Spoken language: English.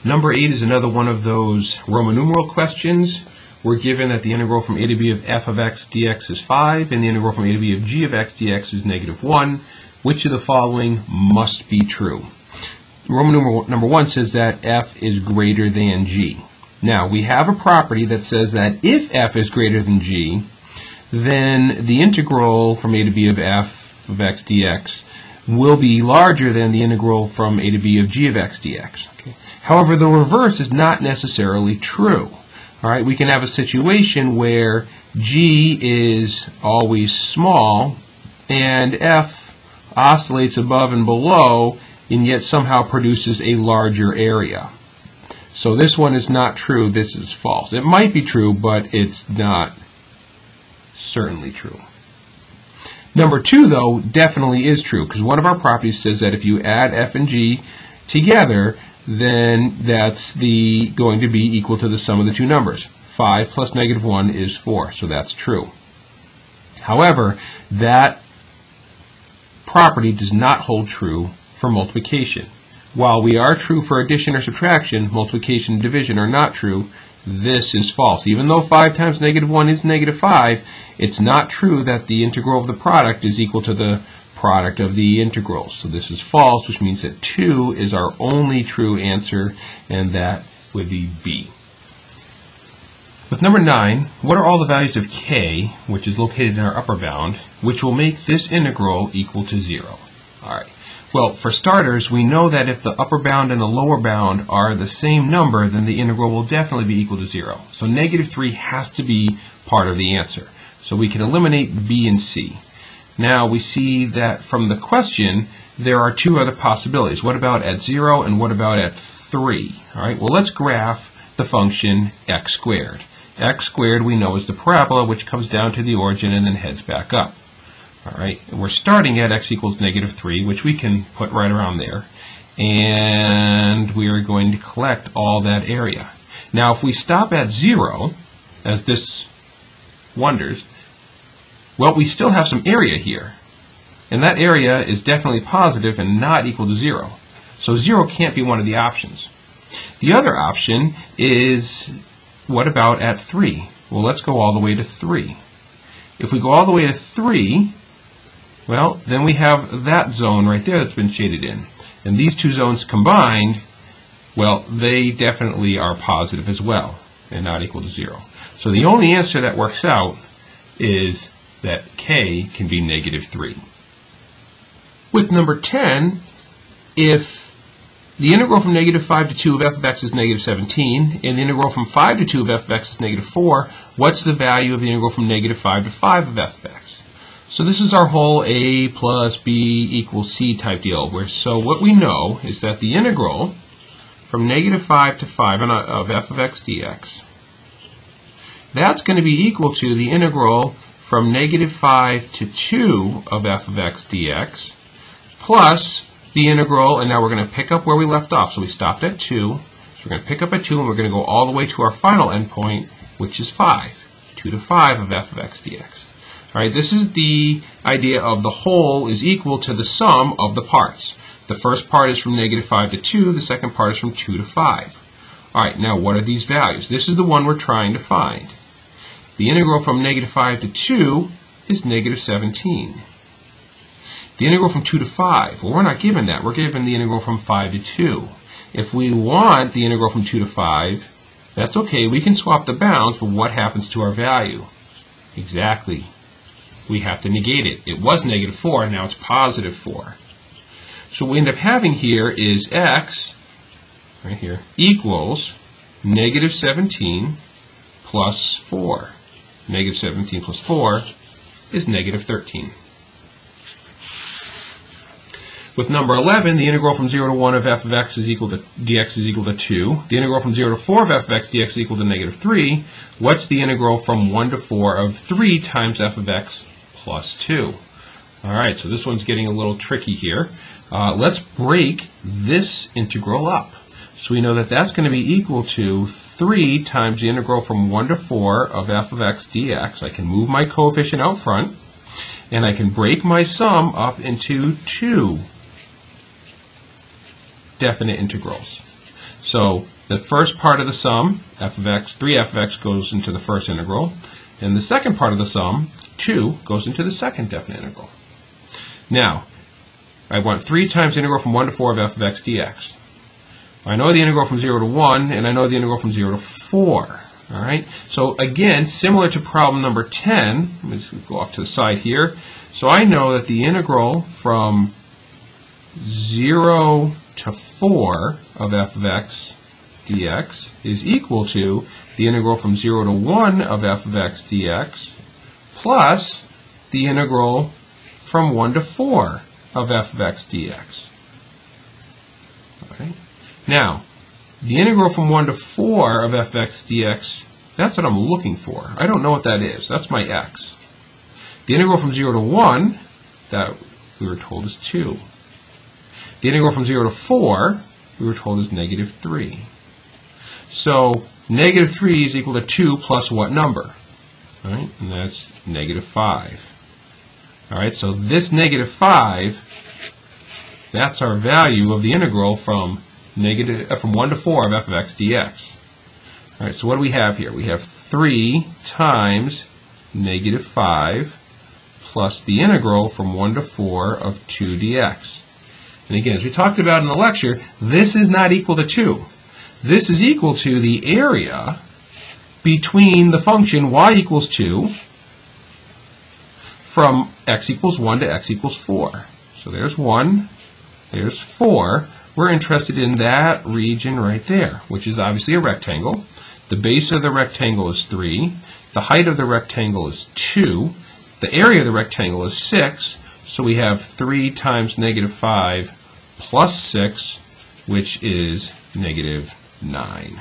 Number 8 is another one of those Roman numeral questions. We're given that the integral from a to b of f of x dx is 5, and the integral from a to b of g of x dx is -1. Which of the following must be true? Roman numeral number 1 says that f is greater than g. Now, we have a property that says that if f is greater than g, then the integral from a to b of f of x dx will be larger than the integral from a to b of g of x dx. Okay. However, the reverse is not necessarily true. All right, we can have a situation where g is always small and f oscillates above and below and yet somehow produces a larger area. So this one is not true, this is false. It might be true, but it's not certainly true. Number 2, though, definitely is true, because one of our properties says that if you add f and g together, then that's going to be equal to the sum of the two numbers. 5 plus -1 is 4, so that's true. However, that property does not hold true for multiplication. While we are true for addition or subtraction, multiplication and division are not true. This is false. Even though 5 times -1 is -5, it's not true that the integral of the product is equal to the product of the integrals. So this is false, which means that 2 is our only true answer, and that would be B. With number 9, what are all the values of k, which is located in our upper bound, which will make this integral equal to 0? All right. Well, for starters, we know that if the upper bound and the lower bound are the same number, then the integral will definitely be equal to 0. So -3 has to be part of the answer. So we can eliminate B and C. Now we see that from the question, there are two other possibilities. What about at 0 and what about at 3? All right, well, let's graph the function x squared. X squared we know is the parabola, which comes down to the origin and then heads back up. All right, we're starting at x equals -3, which we can put right around there. And we are going to collect all that area. Now, if we stop at 0, as this wonders, well, we still have some area here. And that area is definitely positive and not equal to 0. So 0 can't be one of the options. The other option is, what about at 3? Well, let's go all the way to 3. If we go all the way to 3, well, then we have that zone right there that's been shaded in. And these two zones combined, well, they definitely are positive as well and not equal to 0. So the only answer that works out is that k can be -3. With number 10, if the integral from -5 to 2 of f of x is -17, and the integral from 5 to 2 of f of x is -4, what's the value of the integral from -5 to 5 of f of x? So this is our whole a plus b equals c type deal. So what we know is that the integral from -5 to 5 of f of x dx, that's going to be equal to the integral from -5 to 2 of f of x dx, plus the integral, and now we're going to pick up where we left off. So we stopped at 2, so we're going to pick up at 2, and we're going to go all the way to our final endpoint, which is 5, 2 to 5 of f of x dx. All right, this is the idea of the whole is equal to the sum of the parts. The first part is from -5 to 2, the second part is from 2 to 5. All right, now what are these values? This is the one we're trying to find. The integral from -5 to 2 is -17. The integral from 2 to 5, well, we're not given that. We're given the integral from 5 to 2. If we want the integral from 2 to 5, that's okay. We can swap the bounds, but what happens to our value? Exactly. We have to negate it. It was -4, and now it's +4. So what we end up having here is x, right here, equals -17 plus 4. -17 plus 4 is -13. With number 11, the integral from 0 to 1 of f of x is equal to dx is equal to 2. The integral from 0 to 4 of f of x dx is equal to -3. What's the integral from 1 to 4 of 3 times f of x plus 2? All right, so this one's getting a little tricky here. Let's break this integral up. So we know that that's going to be equal to 3 times the integral from 1 to 4 of f of x dx. I can move my coefficient out front, and I can break my sum up into 2 definite integrals. So the first part of the sum, f of x, 3f of x goes into the first integral, and the second part of the sum, 2, goes into the second definite integral. Now, I want 3 times the integral from 1 to 4 of f of x dx. I know the integral from 0 to 1, and I know the integral from 0 to 4. All right. So again, similar to problem number 10, let me just go off to the side here. So I know that the integral from 0 to 4 of f of x dx is equal to the integral from 0 to 1 of f of x dx plus the integral from 1 to 4 of f of x dx. All right. Now, the integral from 1 to 4 of f of x dx, that's what I'm looking for. I don't know what that is. That's my x. The integral from 0 to 1, that we were told is 2. The integral from 0 to 4, we were told is negative 3. So, negative 3 is equal to 2 plus what number? All right, and that's negative 5. All right, so this negative 5, that's our value of the integral from 1 to 4 of f of x dx. All right, so what do we have here? We have 3 times negative 5 plus the integral from 1 to 4 of 2 dx. And again, as we talked about in the lecture, this is not equal to 2. This is equal to the area between the function y equals 2 from x equals 1 to x equals 4. So there's 1, there's 4. We're interested in that region right there, which is obviously a rectangle. The base of the rectangle is 3. The height of the rectangle is 2. The area of the rectangle is 6. So we have 3 times negative 5 plus 6, which is negative 9.